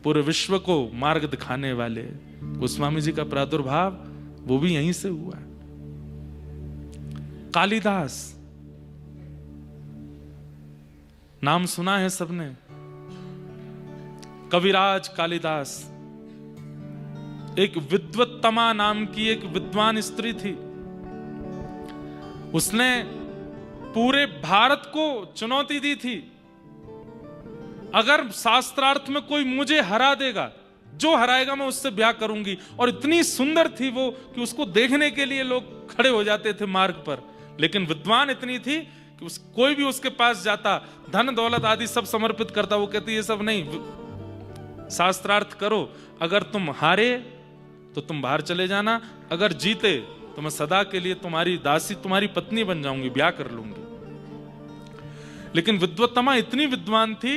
पूरे विश्व को मार्ग दिखाने वाले गोस्वामी जी का प्रादुर्भाव वो भी यहीं से हुआ। कालिदास, नाम सुना है सबने, कविराज कालिदास। एक विद्वत्तमा नाम की एक विद्वान स्त्री थी, उसने पूरे भारत को चुनौती दी थी, अगर शास्त्रार्थ में कोई मुझे हरा देगा, जो हराएगा मैं उससे ब्याह करूंगी। और इतनी सुंदर थी वो कि उसको देखने के लिए लोग खड़े हो जाते थे मार्ग पर। लेकिन विद्वान इतनी थी कि कोई भी उसके पास जाता, धन दौलत आदि सब समर्पित करता, वो कहती ये सब नहीं, शास्त्रार्थ करो, अगर तुम हारे तो तुम बाहर चले जाना, अगर जीते तो मैं सदा के लिए तुम्हारी दासी, तुम्हारी पत्नी बन जाऊंगी, ब्याह कर लूंगी। लेकिन विद्वत्तमा इतनी विद्वान थी,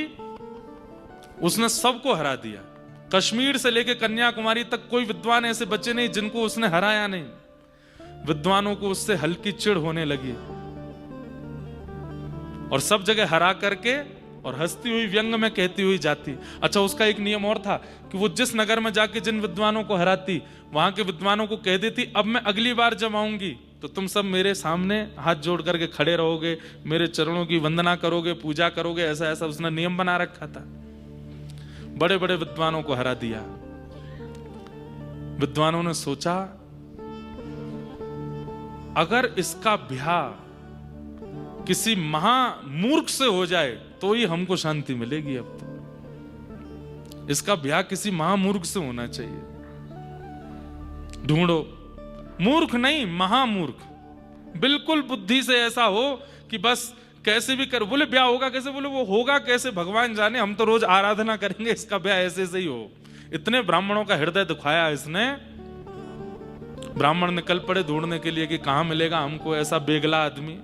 उसने सबको हरा दिया। कश्मीर से लेकर कन्याकुमारी तक कोई विद्वान ऐसे बचे नहीं जिनको उसने हराया नहीं। विद्वानों को उससे हल्की चिढ़ होने लगी और सब जगह हरा करके और हंसती हुई व्यंग में कहती हुई जाती। अच्छा, उसका एक नियम और था कि वो जिस नगर में जाके जिन विद्वानों को हराती, वहां के विद्वानों को कह देती, अब मैं अगली बार जब आऊंगी तो तुम सब मेरे सामने हाथ जोड़ करके खड़े रहोगे, मेरे चरणों की वंदना करोगे, पूजा करोगे। ऐसा ऐसा उसने नियम बना रखा था। बड़े बड़े विद्वानों को हरा दिया। विद्वानों ने सोचा अगर इसका ब्याह किसी महामूर्ख से हो जाए तो ही हमको शांति मिलेगी। अब तो इसका ब्याह किसी महामूर्ख से होना चाहिए। ढूंढो, मूर्ख नहीं, महामूर्ख, बिल्कुल बुद्धि से ऐसा हो कि बस कैसे भी कर। बोले ब्याह होगा कैसे? बोले वो होगा कैसे भगवान जाने, हम तो रोज आराधना करेंगे, इसका ब्याह ऐसे से ही हो। इतने ब्राह्मणों का हृदय दुखाया इसने। ब्राह्मण निकल पड़े ढूंढने के लिए कि कहां मिलेगा हमको ऐसा बेगला आदमी।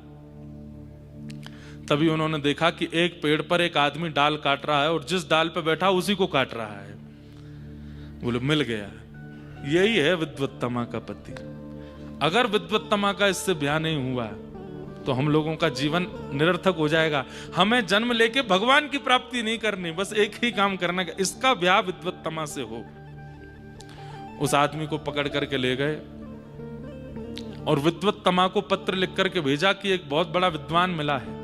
तभी उन्होंने देखा कि एक पेड़ पर एक आदमी डाल काट रहा है और जिस डाल पर बैठा उसी को काट रहा है। बोले मिल गया, यही है विद्वत्तमा का पति। अगर विद्वत्तमा का इससे ब्याह नहीं हुआ तो हम लोगों का जीवन निरर्थक हो जाएगा। हमें जन्म लेके भगवान की प्राप्ति नहीं करनी, बस एक ही काम करना है, इसका ब्याह विद्वत्तमा से हो। उस आदमी को पकड़ करके ले गए और विद्वत्तमा को पत्र लिख करके भेजा कि एक बहुत बड़ा विद्वान मिला है,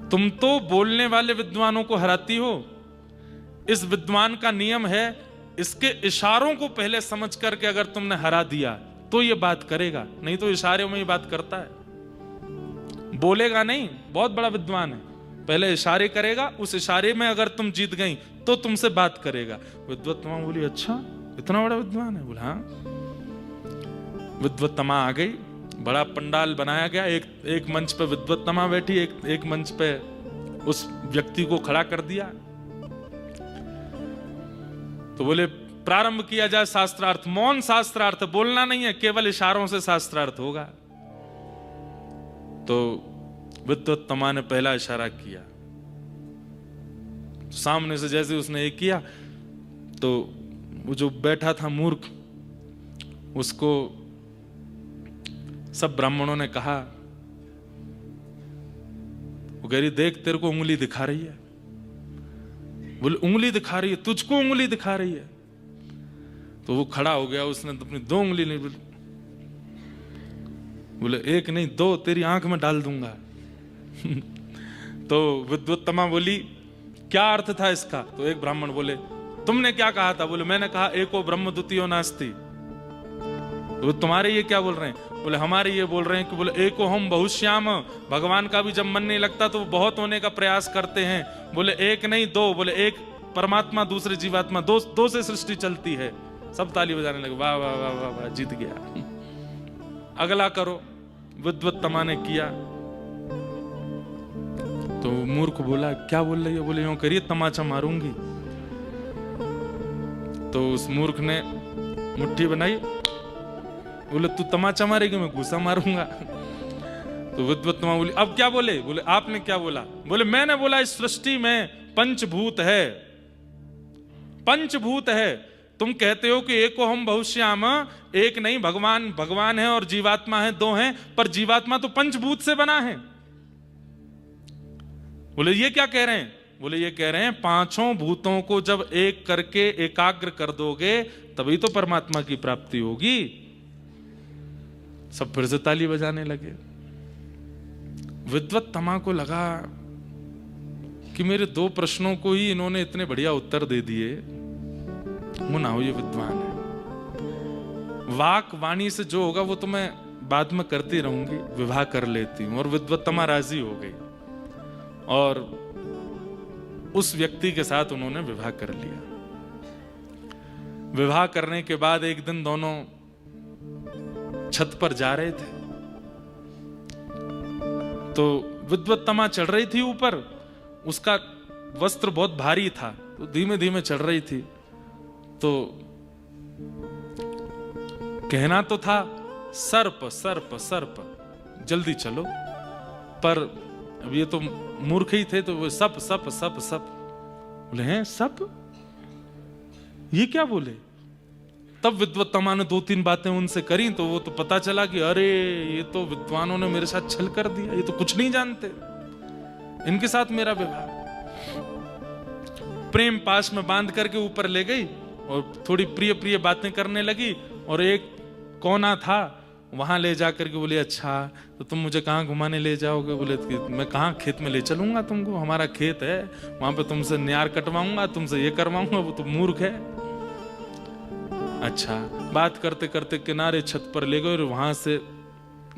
तुम तो बोलने वाले विद्वानों को हराती हो। इस विद्वान का नियम है, इसके इशारों को पहले समझ करके अगर तुमने हरा दिया तो ये बात करेगा, नहीं तो इशारे में ही बात करता है, बोलेगा नहीं। बहुत बड़ा विद्वान है, पहले इशारे करेगा, उस इशारे में अगर तुम जीत गई तो तुमसे बात करेगा। विद्वत्तमा बोली अच्छा इतना बड़ा विद्वान है? बोला हाँ। विद्वत्तमा आ गई, बड़ा पंडाल बनाया गया, एक मंच पे विद्वत्तमा बैठी, एक मंच पे उस व्यक्ति को खड़ा कर दिया। तो बोले प्रारंभ किया जाए शास्त्रार्थ। मौन शास्त्रार्थ, बोलना नहीं है, केवल इशारों से शास्त्रार्थ होगा। तो विद्वत्तमा ने पहला इशारा किया, सामने से जैसे उसने एक किया तो वो जो बैठा था मूर्ख, उसको सब ब्राह्मणों ने कहा, वो कह रही देख तेरे को उंगली दिखा रही है। बोले उंगली दिखा रही है? तुझको उंगली दिखा रही है? तो वो खड़ा हो गया, उसने अपनी 2 उंगली नहीं, बोले एक नहीं 2 तेरी आंख में डाल दूंगा। तो विद्वत्तमा बोली क्या अर्थ था इसका? तो एक ब्राह्मण बोले तुमने क्या कहा था? बोले मैंने कहा एको ब्रह्म द्वितीयो नास्ति। तो तुम्हारे ये क्या बोल रहे हैं? बोले हमारे ये बोल रहे हैं कि बोले एको हम बहुश्याम, भगवान का भी जब मन नहीं लगता तो वो बहुत होने का प्रयास करते हैं। बोले एक नहीं 2, बोले एक परमात्मा दूसरे जीवात्मा, 2 से सृष्टि चलती है। सब ताली बजाने लगे, वाह वाह वाह वाह वाह, जीत गया। अगला करो। विद्वत्तमा ने किया तो मूर्ख बोला क्या बोल रही है? बोले यूं करिए तमाचा मारूंगी। तो उस मूर्ख ने मुट्ठी बनाई, बोले तू तमाचा मारेगी, मैं घूसा मारूंगा। तो विद्वत्तमा बोली अब क्या बोले? बोले आपने क्या बोला? बोले मैंने बोला इस सृष्टि में पंचभूत है, पंचभूत है। तुम कहते हो कि एको हम बहुश्याम, एक नहीं, भगवान है और जीवात्मा है, 2 हैं, पर जीवात्मा तो पंचभूत से बना है। बोले ये क्या कह रहे हैं? बोले ये कह रहे हैं पांचों भूतों को जब एक करके एकाग्र कर दोगे तभी तो परमात्मा की प्राप्ति होगी। सब फिर से ताली बजाने लगे। विद्वत तमा को लगा कि मेरे दो प्रश्नों को ही इन्होंने इतने बढ़िया उत्तर दे दिए, वो ना हो ये विद्वान है। वाक वाणी से जो होगा वो तो मैं बाद में करती रहूंगी, विवाह कर लेती हूं। और विद्वत तमा राजी हो गई और उस व्यक्ति के साथ उन्होंने विवाह कर लिया। विवाह करने के बाद एक दिन दोनों छत पर जा रहे थे तो विद्वत तमा चढ़ रही थी ऊपर, उसका वस्त्र बहुत भारी था तो धीमे धीमे चढ़ रही थी। तो कहना तो था सर्प सर्प सर्प जल्दी चलो, पर अब ये तो मूर्ख ही थे तो वो सप सप सप सप बोले, हैं सप, ये क्या बोले? तब विद्वत तमा ने दो तीन बातें उनसे करी तो वो तो पता चला कि अरे ये तो विद्वानों ने मेरे साथ छल कर दिया, ये तो कुछ नहीं जानते, इनके साथ मेरा विवाह। प्रेम पाश में बांध करके ऊपर ले गई और थोड़ी प्रिय प्रिय बातें करने लगी और एक कोना था वहां ले जाकर के बोले अच्छा तो तुम मुझे कहाँ घुमाने ले जाओगे? बोले मैं कहाँ खेत में ले चलूंगा तुमको, हमारा खेत है वहां पे तुमसे न्यार कटवाऊंगा, तुमसे ये करवाऊंगा। वो तो मूर्ख है। अच्छा, बात करते करते किनारे छत पर ले गए और वहां से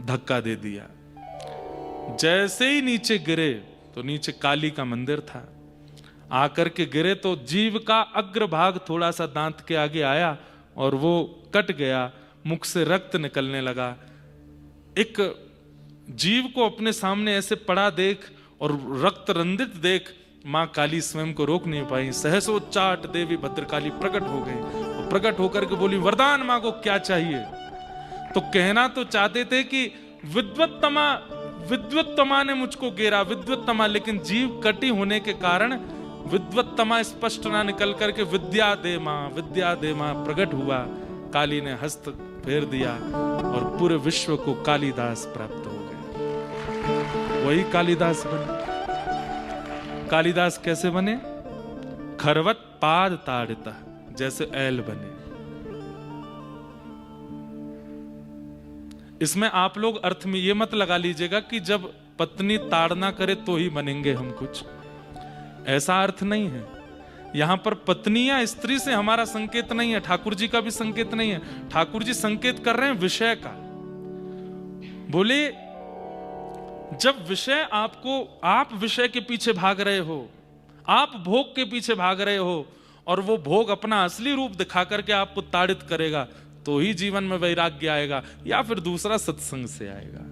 धक्का दे दिया। जैसे ही नीचे गिरे तो नीचे काली का मंदिर था। आकर के गिरे तो जीव का अग्रभाग थोड़ा सा दांत के आगे आया और वो कट गया, मुख से रक्त निकलने लगा। एक जीव को अपने सामने ऐसे पड़ा देख और रक्त रंजित देख मां काली स्वयं को रोक नहीं पाई। सहसोच्चाट देवी भद्रकाली प्रकट हो गई और प्रकट होकर के बोली, वरदान मांगो, क्या चाहिए? तो कहना तो चाहते थे कि विद्वत तमा ने मुझको घेरा, विद्वत तमा, लेकिन जीव कटी होने के कारण विद्वत तमा स्पष्ट ना निकल करके विद्या दे मां प्रकट हुआ। काली ने हस्त फेर दिया और पूरे विश्व को कालिदास प्राप्त हो गए। वही कालिदास बने। कालिदास कैसे बने? खरवत पाद ताड़िता, जैसे ऐल बने। इसमें आप लोग अर्थ में ये मत लगा लीजिएगा कि जब पत्नी ताड़ना करे तो ही बनेंगे हम कुछ, ऐसा अर्थ नहीं है। यहां पर पत्नी या स्त्री से हमारा संकेत नहीं है, ठाकुर जी का भी संकेत नहीं है। ठाकुर जी संकेत कर रहे हैं विषय का। बोले जब विषय आपको, आप विषय के पीछे भाग रहे हो, आप भोग के पीछे भाग रहे हो और वो भोग अपना असली रूप दिखा करके आपको ताड़ित करेगा तो ही जीवन में वैराग्य आएगा, या फिर दूसरा सत्संग से आएगा।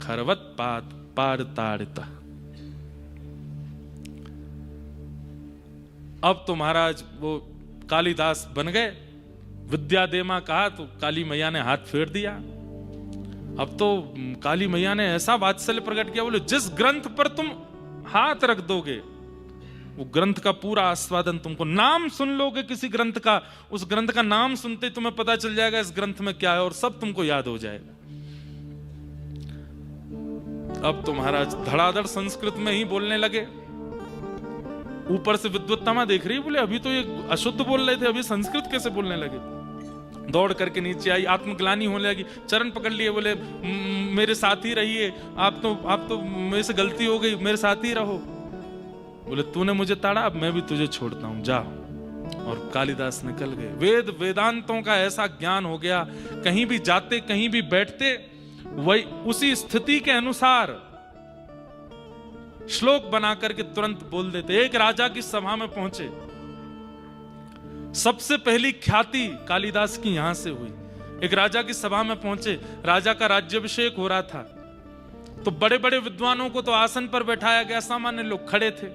खरवत पाद ताड़िता। अब तो महाराज वो कालिदास बन गए। विद्या दे मां कहा तो काली मैया ने हाथ फेर दिया। अब तो काली मैया ने ऐसा वात्सल्य प्रकट किया, बोले जिस ग्रंथ पर तुम हाथ रख दोगे वो ग्रंथ का पूरा आस्वादन तुमको, नाम सुन लोगे किसी ग्रंथ का, उस ग्रंथ का नाम सुनते ही तुम्हें पता चल जाएगा इस ग्रंथ में क्या है और सब तुमको याद हो जाएगा। अब तो महाराज धड़ाधड़ संस्कृत में ही बोलने लगे। ऊपर से विद्वत तमा देख रही, बोले अभी तो ये अशुद्ध बोल रहे थे, अभी संस्कृत कैसे बोलने लगे? दौड़ करके नीचे आई, आत्मग्लानि होने लगी, चरण पकड़ लिए, बोले मेरे साथ ही रहिए, आप तो मेरे से गलती हो गई, मेरे साथ ही रहो। बोले तूने मुझे ताड़ा, अब मैं भी तुझे छोड़ता हूं, जा। और कालिदास निकल गए। वेदांतों का ऐसा ज्ञान हो गया, कहीं भी जाते कहीं भी बैठते वही उसी स्थिति के अनुसार श्लोक बना करके तुरंत बोल देते। एक राजा की सभा में पहुंचे, सबसे पहली ख्याति कालिदास की यहां से हुई। एक राजा की सभा में पहुंचे, राजा का राज्याभिषेक हो रहा था, तो बड़े बड़े विद्वानों को तो आसन पर बैठाया गया, सामान्य लोग खड़े थे।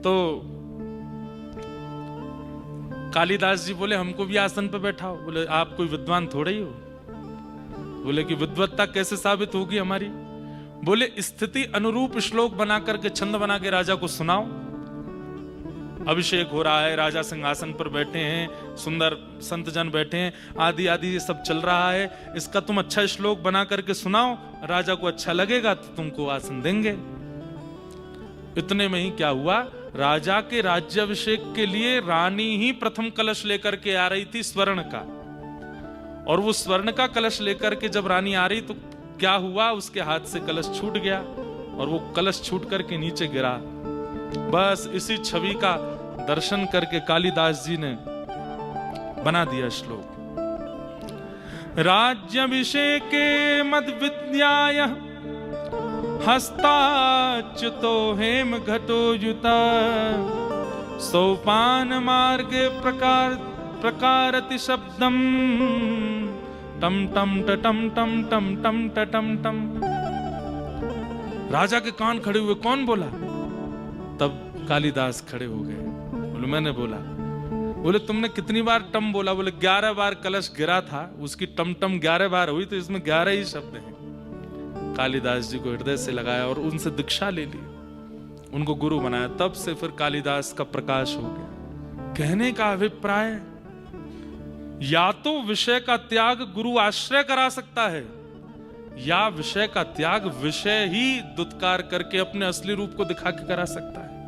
तो कालिदास जी बोले हमको भी आसन पर बैठाओ। बोले आप कोई विद्वान थोड़े ही हो। बोले कि विद्वत्ता कैसे साबित होगी हमारी? बोले स्थिति अनुरूप श्लोक बना करके, छंद बना के राजा को सुनाओ। अभिषेक हो रहा है, राजा सिंहासन पर बैठे हैं, सुंदर संत जन बैठे हैं, आदि आदि ये सब चल रहा है, इसका तुम अच्छा श्लोक बना करके सुनाओ, राजा को अच्छा लगेगा तो तुमको आसन देंगे। इतने में ही क्या हुआ, राजा के राज्याभिषेक के लिए रानी ही प्रथम कलश लेकर के आ रही थी स्वर्ण का, और वो स्वर्ण का कलश लेकर के जब रानी आ रही तो क्या हुआ, उसके हाथ से कलश छूट गया और वो कलश छूट करके नीचे गिरा। बस इसी छवि का दर्शन करके कालिदास जी ने बना दिया श्लोक, राज्याभिषेके मद्विद्याय हस्ताच्युतो हेम घटो युता सोपान मार्गे प्रकारति शब्दम टम टम टम टम टम टम टम टम। राजा के कान खड़े हुए, कौन बोला? तब कालिदास खड़े हो गए, बोले मैंने बोला। बोले तुमने कितनी बार टम बोला? बोले 11 बार कलश गिरा था, उसकी टम टम 11 बार हुई, तो इसमें 11 ही शब्द हैं। कालिदास जी को हृदय से लगाया और उनसे दीक्षा ले ली, उनको गुरु बनाया। तब से फिर कालिदास का प्रकाश हो गया। कहने का अभिप्राय, या तो विषय का त्याग गुरु आश्रय करा सकता है, या विषय का त्याग विषय ही दुत्कार करके अपने असली रूप को दिखा के करा सकता है।